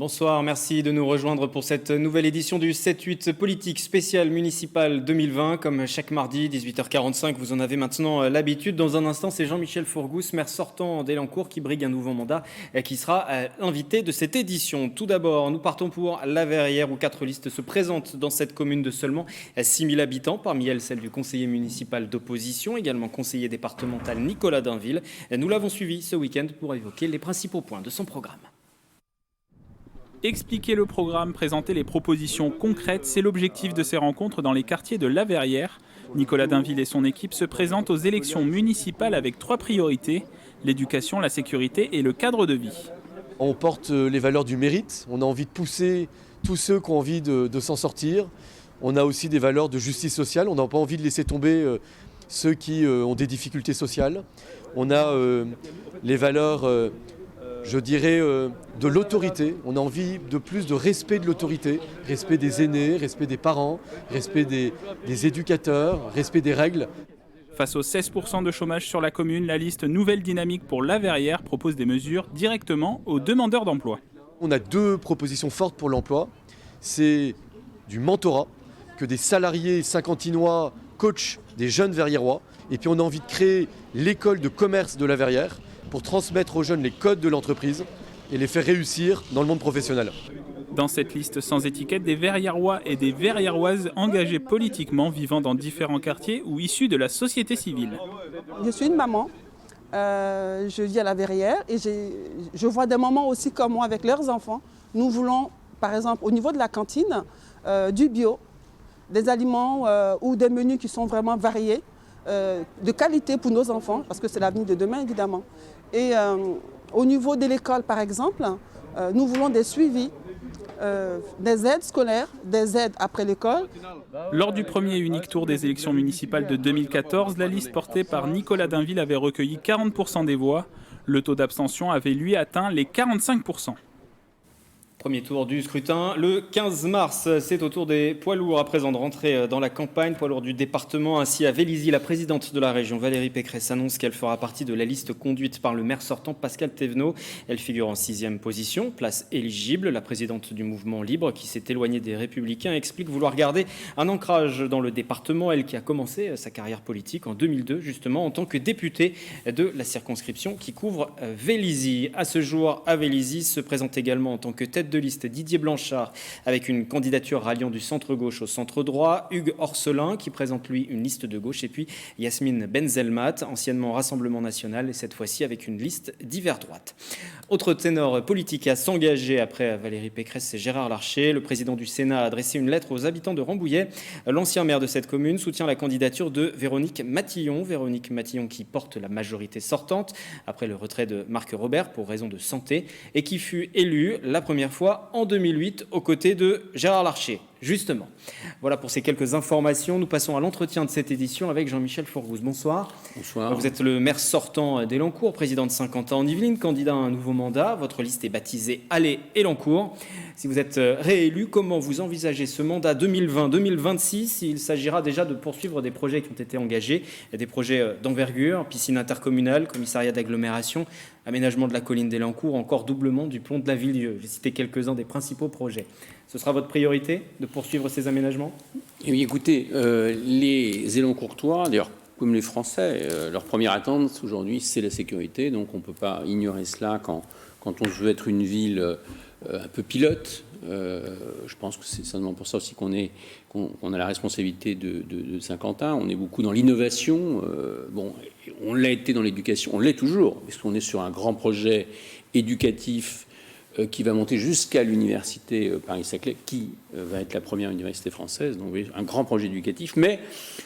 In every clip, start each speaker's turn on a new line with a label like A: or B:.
A: Bonsoir, merci de nous rejoindre pour cette nouvelle édition du 7-8 politique spéciale municipale 2020. Comme chaque mardi, 18h45, vous en avez maintenant l'habitude. Dans un instant, c'est Jean-Michel Fourgousse, maire sortant d'Elancourt, qui brigue un nouveau mandat, qui sera l'invité de cette édition. Tout d'abord, nous partons pour la Verrière, où 4 listes se présentent dans cette commune de seulement 6 000 habitants. Parmi elles, celle du conseiller municipal d'opposition, également conseiller départemental Nicolas Dainville. Nous l'avons suivi ce week-end pour évoquer les principaux points de son programme.
B: Expliquer le programme, présenter les propositions concrètes, c'est l'objectif de ces rencontres dans les quartiers de La Verrière. Nicolas Dainville et son équipe se présentent aux élections municipales avec 3 priorités, l'éducation, la sécurité et le cadre de vie.
C: On porte les valeurs du mérite, on a envie de pousser tous ceux qui ont envie de s'en sortir. On a aussi des valeurs de justice sociale, on n'a pas envie de laisser tomber ceux qui ont des difficultés sociales. On a les valeurs... je dirais, de l'autorité. On a envie de plus de respect de l'autorité, respect des aînés, respect des parents, respect des éducateurs, respect des règles.
B: Face aux 16% de chômage sur la commune, la liste Nouvelle Dynamique pour La Verrière propose des mesures directement aux demandeurs d'emploi.
C: On a 2 propositions fortes pour l'emploi. C'est du mentorat, que des salariés saint-quentinois coachent des jeunes verriérois. Et puis on a envie de créer l'école de commerce de La Verrière, pour transmettre aux jeunes les codes de l'entreprise et les faire réussir dans le monde professionnel.
B: Dans cette liste sans étiquette, des Verriérois et des Verriéroises engagés politiquement, vivant dans différents quartiers ou issus de la société civile.
D: Je suis une maman, je vis à La Verrière et je vois des mamans aussi comme moi avec leurs enfants. Nous voulons, par exemple, au niveau de la cantine, du bio, des aliments ou des menus qui sont vraiment variés, de qualité pour nos enfants, parce que c'est l'avenir de demain, évidemment. Et au niveau de l'école, par exemple, nous voulons des suivis, des aides scolaires, des aides après l'école.
B: Lors du premier et unique tour des élections municipales de 2014, la liste portée par Nicolas Dainville avait recueilli 40% des voix. Le taux d'abstention avait, lui, atteint les 45%.
A: Premier tour du scrutin, le 15 mars, c'est au tour des poids lourds à présent de rentrer dans la campagne, poids lourds du département. Ainsi, à Vélizy, la présidente de la région, Valérie Pécresse, annonce qu'elle fera partie de la liste conduite par le maire sortant, Pascal Thévenot. Elle figure en 6e position, place éligible. La présidente du mouvement Libre, qui s'est éloignée des Républicains, explique vouloir garder un ancrage dans le département. Elle qui a commencé sa carrière politique en 2002, justement, en tant que députée de la circonscription qui couvre Vélizy. À ce jour, à Vélizy, se présente également en tant que tête de liste Didier Blanchard, avec une candidature ralliant du centre-gauche au centre-droit, Hugues Orselin qui présente lui une liste de gauche, et puis Yasmine Benzelmat, anciennement Rassemblement National, et cette fois-ci avec une liste d'hiver droite. Autre ténor politique à s'engager après Valérie Pécresse, c'est Gérard Larcher. Le président du Sénat a adressé une lettre aux habitants de Rambouillet. L'ancien maire de cette commune soutient la candidature de Véronique Matillon. Véronique Matillon qui porte la majorité sortante après le retrait de Marc Robert pour raison de santé et qui fut élu la première fois en 2008 aux côtés de Gérard Larcher. Justement. Voilà pour ces quelques informations. Nous passons à l'entretien de cette édition avec Jean-Michel Fourgousse. Bonsoir.
E: Bonsoir.
A: Vous êtes le maire sortant d'Elancourt, président de Saint-Quentin-en-Yvelines, candidat à un nouveau mandat. Votre liste est baptisée Allez Elancourt. Si vous êtes réélu, comment vous envisagez ce mandat 2020-2026 ? Il s'agira déjà de poursuivre des projets qui ont été engagés, des projets d'envergure, piscine intercommunale, commissariat d'agglomération, aménagement de la colline d'Elancourt, encore doublement du pont de la Ville-Dieu. J'ai cité quelques-uns des principaux projets. Ce sera votre priorité de poursuivre ces aménagements ?
E: Eh bien, écoutez, les Élancourtois, d'ailleurs comme les Français, leur première attente aujourd'hui, c'est la sécurité. Donc on ne peut pas ignorer cela quand on veut être une ville un peu pilote. Je pense que c'est certainement pour ça aussi qu'on a la responsabilité de Saint-Quentin. On est beaucoup dans l'innovation. On l'a été dans l'éducation, on l'est toujours, parce qu'on est sur un grand projet éducatif qui va monter jusqu'à l'université Paris-Saclay, qui va être la première université française, donc un grand projet éducatif. Mais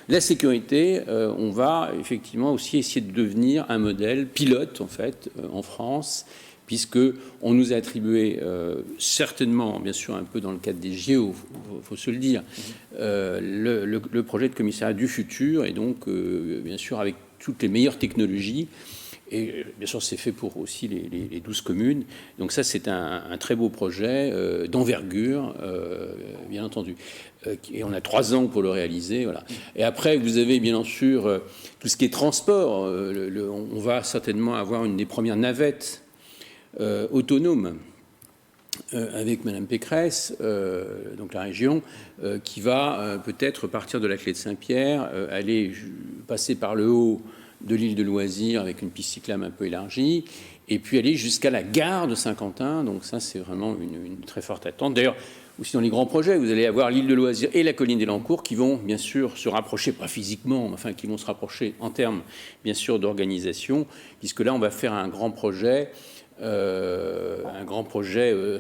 E: la sécurité, on va effectivement aussi essayer de devenir un modèle pilote, en fait, en France, puisqu'on nous a attribué, certainement, bien sûr, un peu dans le cadre des JO, il faut se le dire, le projet de commissariat du futur, et donc, bien sûr, avec toutes les meilleures technologies. Et bien sûr, c'est fait pour aussi les 12 communes. Donc ça, c'est un très beau projet d'envergure, bien entendu. Et on a 3 ans pour le réaliser. Voilà. Et après, vous avez bien sûr tout ce qui est transport. On va certainement avoir une des premières navettes autonomes avec Mme Pécresse, donc la région, qui va peut-être partir de la clé de Saint-Pierre, aller passer par le haut de l'île de Loisirs avec une piste cyclable un peu élargie, et puis aller jusqu'à la gare de Saint-Quentin. Donc ça, c'est vraiment une très forte attente. D'ailleurs, aussi dans les grands projets, vous allez avoir l'île de Loisirs et la colline des Lancours qui vont bien sûr se rapprocher, pas physiquement, mais enfin qui vont se rapprocher en termes bien sûr d'organisation, puisque là, on va faire un grand projet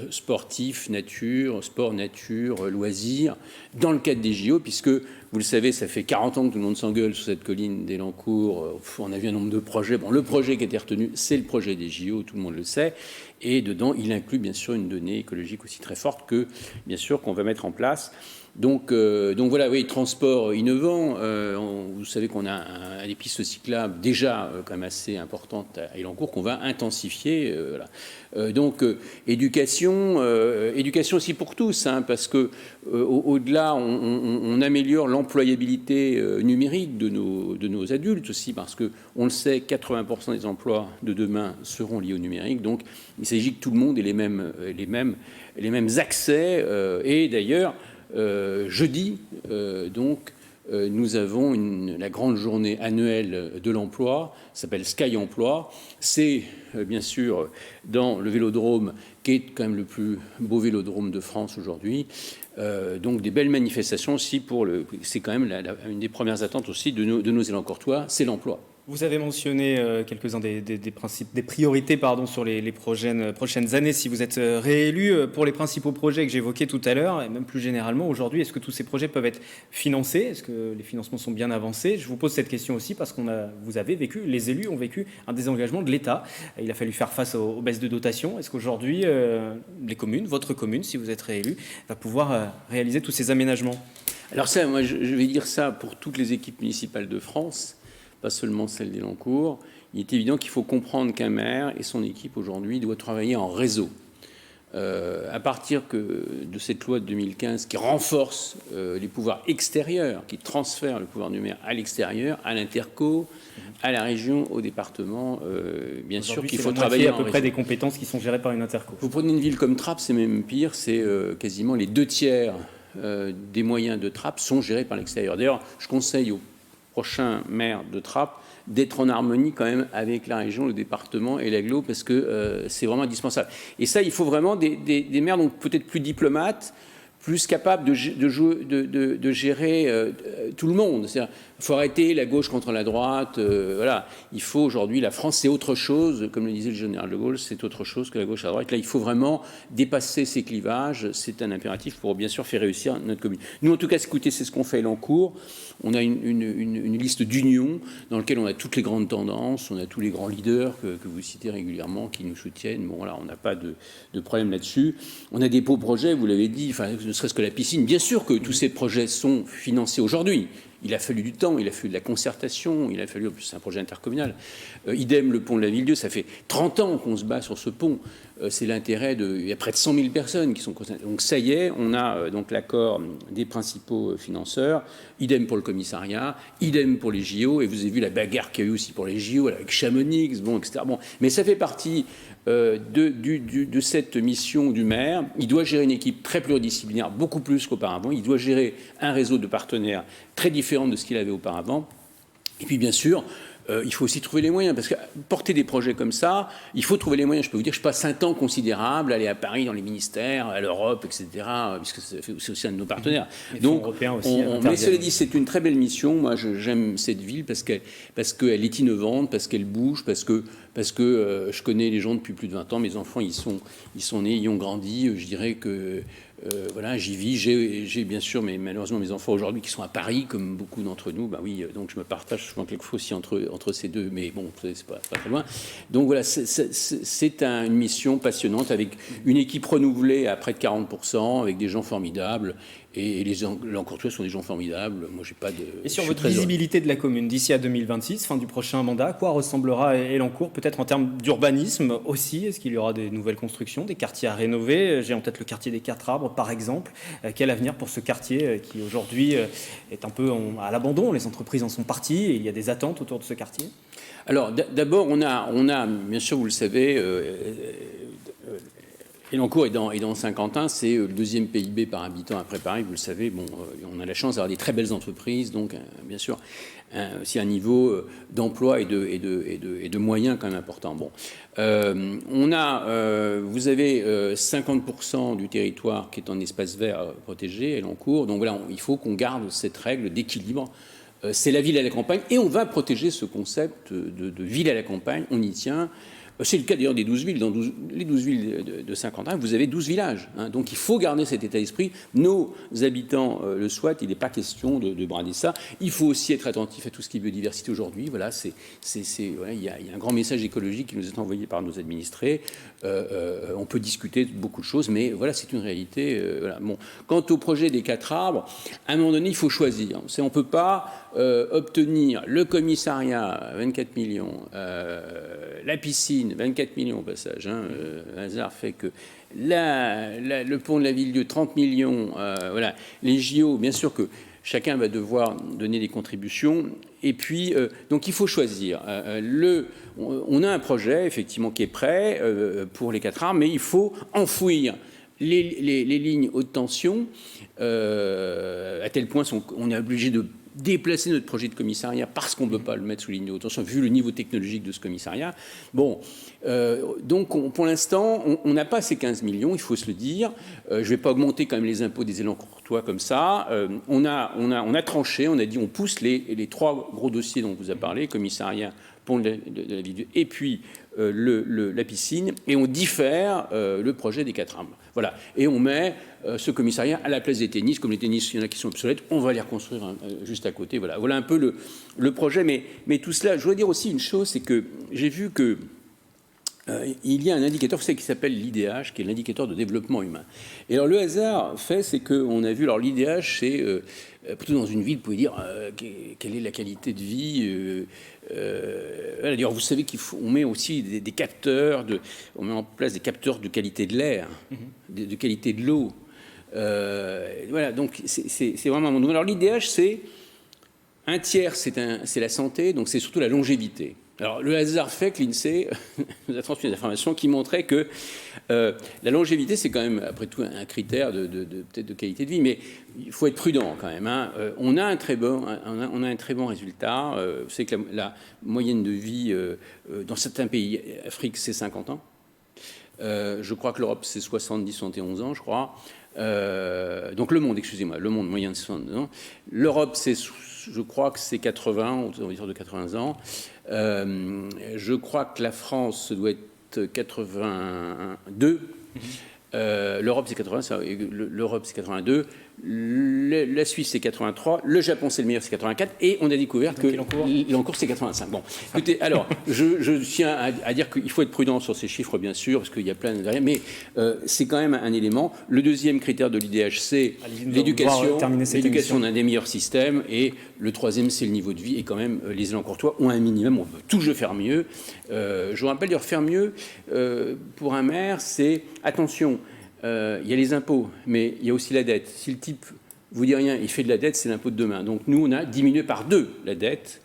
E: sportif, nature, sport, nature, loisirs, dans le cadre des JO, puisque, vous le savez, ça fait 40 ans que tout le monde s'engueule sur cette colline des Lancours. On a vu un nombre de projets. Bon, le projet qui a été retenu, c'est le projet des JO, tout le monde le sait. Et dedans, il inclut bien sûr une donnée écologique aussi très forte que, bien sûr, qu'on va mettre en place. Donc voilà, oui, transport innovant. Vous savez qu'on a des pistes cyclables déjà quand même assez importantes à Élancourt qu'on va intensifier. Donc éducation aussi pour tous, hein, parce que au-delà, on améliore l'employabilité numérique de nos adultes aussi, parce que on le sait, 80% des emplois de demain seront liés au numérique. Donc il s'agit que tout le monde ait les mêmes accès. Et d'ailleurs, jeudi, nous avons la grande journée annuelle de l'emploi, s'appelle Sky Emploi. C'est bien sûr dans le Vélodrome, qui est quand même le plus beau vélodrome de France aujourd'hui. Donc des belles manifestations aussi c'est quand même une des premières attentes aussi de nos élans courtois, c'est l'emploi.
A: Vous avez mentionné quelques-uns des principes, des priorités sur les prochaines années si vous êtes réélu. Pour les principaux projets que j'évoquais tout à l'heure, et même plus généralement aujourd'hui, est-ce que tous ces projets peuvent être financés? Est-ce que les financements sont bien avancés? Je vous pose cette question aussi parce les élus ont vécu un désengagement de l'État. Il a fallu faire face aux baisses de dotation. Est-ce qu'aujourd'hui, les communes, votre commune, si vous êtes réélu, va pouvoir réaliser tous ces aménagements?
E: Alors ça, moi je vais dire ça pour toutes les équipes municipales de France, pas seulement celle d'Élancourt. Il est évident qu'il faut comprendre qu'un maire et son équipe aujourd'hui doivent travailler en réseau. À partir de cette loi de 2015 qui renforce les pouvoirs extérieurs, qui transfère le pouvoir du maire à l'extérieur, à l'interco, à la région, au département, bien sûr qu'il faut travailler en réseau.
A: À peu près des compétences qui sont gérées par une interco.
E: Vous prenez une ville comme Trappes, c'est même pire, c'est quasiment les 2/3 des moyens de Trappes sont gérés par l'extérieur. D'ailleurs, je conseille aux prochains maires de Trappes d'être en harmonie quand même avec la région, le département et l'agglo, parce que c'est vraiment indispensable. Et ça, il faut vraiment des maires donc peut-être plus diplomates, plus capables de gérer tout le monde. Il faut arrêter la gauche contre la droite. Voilà. Il faut aujourd'hui, la France, c'est autre chose, comme le disait le général de Gaulle, c'est autre chose que la gauche à la droite. Là, il faut vraiment dépasser ces clivages. C'est un impératif pour bien sûr faire réussir notre commune. Nous, en tout cas, écoutez, c'est ce qu'on fait à Élancourt. On a une liste d'union dans laquelle on a toutes les grandes tendances, on a tous les grands leaders que vous citez régulièrement qui nous soutiennent. Bon, voilà, on n'a pas de problème là-dessus. On a des beaux projets, vous l'avez dit, enfin, ne serait-ce que la piscine. Bien sûr que tous ces projets sont financés aujourd'hui. Il a fallu du temps, il a fallu de la concertation, il a fallu, en plus c'est un projet intercommunal. Idem, le pont de la Ville-Dieu, ça fait 30 ans qu'on se bat sur ce pont. C'est l'intérêt il y a près de 100 000 personnes qui sont concernées. Donc ça y est, on a donc l'accord des principaux financeurs. Idem pour le commissariat, idem pour les JO. Et vous avez vu la bagarre qu'il y a eu aussi pour les JO avec Chamonix, bon, etc. Bon, mais ça fait partie de cette mission du maire. Il doit gérer une équipe très pluridisciplinaire, beaucoup plus qu'auparavant. Il doit gérer un réseau de partenaires très différent de ce qu'il avait auparavant. Et puis, bien sûr, il faut aussi trouver les moyens, parce que porter des projets comme ça, il faut trouver les moyens. Je peux vous dire, je passe un temps considérable à aller à Paris dans les ministères, à l'Europe, etc., puisque c'est aussi un de nos partenaires. Donc, mais cela dit, c'est une très belle mission. Moi, j'aime cette ville parce qu'elle est innovante, parce qu'elle bouge, parce que je connais les gens depuis plus de 20 ans. Mes enfants, ils sont nés, ils ont grandi. Je dirais que voilà, j'y vis. J'ai bien sûr, mais malheureusement, mes enfants aujourd'hui qui sont à Paris, comme beaucoup d'entre nous. Ben oui, donc je me partage souvent quelquefois aussi entre ces deux, mais bon, c'est pas très loin. Donc voilà, c'est une mission passionnante avec une équipe renouvelée à près de 40%, avec des gens formidables. Et les Élancourtois sont des gens formidables. Moi, j'ai pas de.
A: Et sur votre visibilité de la commune d'ici à 2026, fin du prochain mandat, à quoi ressemblera Élancourt, peut-être en termes d'urbanisme aussi? Est-ce qu'il y aura des nouvelles constructions, des quartiers à rénover? J'ai en tête le quartier des 4 Arbres, par exemple. Quel avenir pour ce quartier qui aujourd'hui est un peu à l'abandon? Les entreprises en sont parties et il y a des attentes autour de ce quartier.
E: Alors, d'abord, on a, bien sûr, vous le savez, Elancourt est dans Saint-Quentin, c'est le deuxième PIB par habitant après Paris, vous le savez. Bon, on a la chance d'avoir des très belles entreprises, donc bien sûr, aussi un niveau d'emploi et de moyens quand même important. Bon, vous avez 50% du territoire qui est en espace vert protégé, Elancourt, donc voilà, il faut qu'on garde cette règle d'équilibre. C'est la ville à la campagne, et on va protéger ce concept de ville à la campagne, on y tient. C'est le cas d'ailleurs des 12 villes. Dans les 12 villes de Saint-Quentin, vous avez 12 villages. Hein. Donc il faut garder cet état d'esprit. Nos habitants le souhaitent. Il n'est pas question de brader ça. Il faut aussi être attentif à tout ce qui est biodiversité aujourd'hui. Voilà, voilà, il y a un grand message écologique qui nous est envoyé par nos administrés. On peut discuter de beaucoup de choses, mais voilà, c'est une réalité. Voilà. Bon. Quant au projet des 4 arbres, à un moment donné, il faut choisir. On ne peut pas obtenir le commissariat, 24 millions, la piscine, 24 millions au passage. Hein, le hasard fait que le pont de la Ville-Dieu, 30 millions. Voilà. Les JO, bien sûr que chacun va devoir donner des contributions. Et puis, donc il faut choisir. On a un projet, effectivement, qui est prêt pour les 4 arbres, mais il faut enfouir les lignes haute tension, à tel point qu'on est obligé de déplacer notre projet de commissariat parce qu'on ne peut pas le mettre sous ligne de haute tension, vu le niveau technologique de ce commissariat. Bon, donc pour l'instant, on n'a pas ces 15 millions, il faut se le dire. Je ne vais pas augmenter quand même les impôts des Elancourtois comme ça. On a tranché, on a dit on pousse les 3 gros dossiers dont on vous a parlé, commissariat, pont de la Ville, et puis la piscine, et on diffère le projet des 4 arbres. Voilà. Et on met ce commissariat à la place des tennis. Comme les tennis, il y en a qui sont obsolètes, on va les reconstruire juste à côté. Voilà, voilà un peu le projet. Mais tout cela, je voudrais dire aussi une chose, c'est que j'ai vu que il y a un indicateur, vous savez, qui s'appelle l'IDH, qui est l'indicateur de développement humain. Et alors le hasard fait, c'est qu'on a vu, alors l'IDH, c'est plutôt dans une ville, vous pouvez dire quelle est la qualité de vie. Voilà, d'ailleurs, vous savez qu'on met aussi des capteurs, on met en place des capteurs de qualité de l'air, de qualité de l'eau. Voilà, donc c'est vraiment un monde. Alors l'IDH, c'est un tiers, c'est la santé, donc c'est surtout la longévité. Alors, le hasard fait que l'INSEE nous a transmis des informations qui montraient que la longévité, c'est quand même, après tout, un critère peut-être de qualité de vie, mais il faut être prudent quand même. Hein. On a un très bon résultat. Vous savez que la moyenne de vie dans certains pays, Afrique, c'est 50 ans. Je crois que l'Europe, c'est 70-71 ans, je crois. Donc le monde, excusez-moi, le monde moyen de 70 ans. L'Europe, je crois que c'est 80, on va dire de 80 ans. Je crois que la France doit être 82. L'Europe, c'est 80, l'Europe, c'est 82. La Suisse, c'est 83. Le Japon, c'est le meilleur, c'est 84. Et on a découvert que l'Elancourt, c'est 85. Bon, écoutez, alors, je tiens à dire qu'il faut être prudent sur ces chiffres, bien sûr, parce qu'il y a plein de derrière, mais c'est quand même un élément. Le deuxième critère de l'IDH, c'est l'éducation d'un des meilleurs systèmes. Et le troisième, c'est le niveau de vie. Et quand même, les Elancourtois ont un minimum. On peut toujours faire mieux. Je vous rappelle, de faire mieux pour un maire, c'est attention. Il y a les impôts, mais il y a aussi la dette. Si le type vous dit rien, il fait de la dette, c'est l'impôt de demain. Donc nous, on a diminué par 2 la dette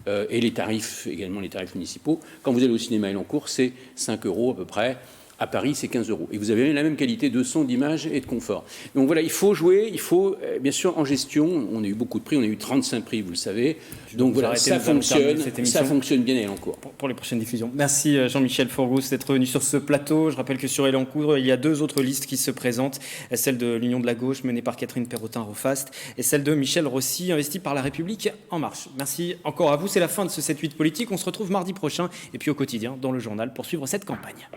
E: et les tarifs, également les tarifs municipaux. Quand vous allez au cinéma Elancourt, c'est 5 € à peu près. À Paris, c'est 15 €. Et vous avez la même qualité de son, d'image et de confort. Donc voilà, il faut jouer, il faut, bien sûr, en gestion, on a eu beaucoup de prix, on a eu 35 prix, vous le savez. Donc voilà, ça fonctionne bien à Elancourt.
A: Pour les prochaines diffusions. Merci Jean-Michel Forgous d'être venu sur ce plateau. Je rappelle que sur Elancourt, il y a 2 autres listes qui se présentent. Celle de l'Union de la Gauche, menée par Catherine Perrotin-Rofast, et celle de Michel Rossi, investie par La République En Marche. Merci encore à vous. C'est la fin de ce 7-8 politique. On se retrouve mardi prochain, et puis au quotidien, dans le journal, pour suivre cette campagne.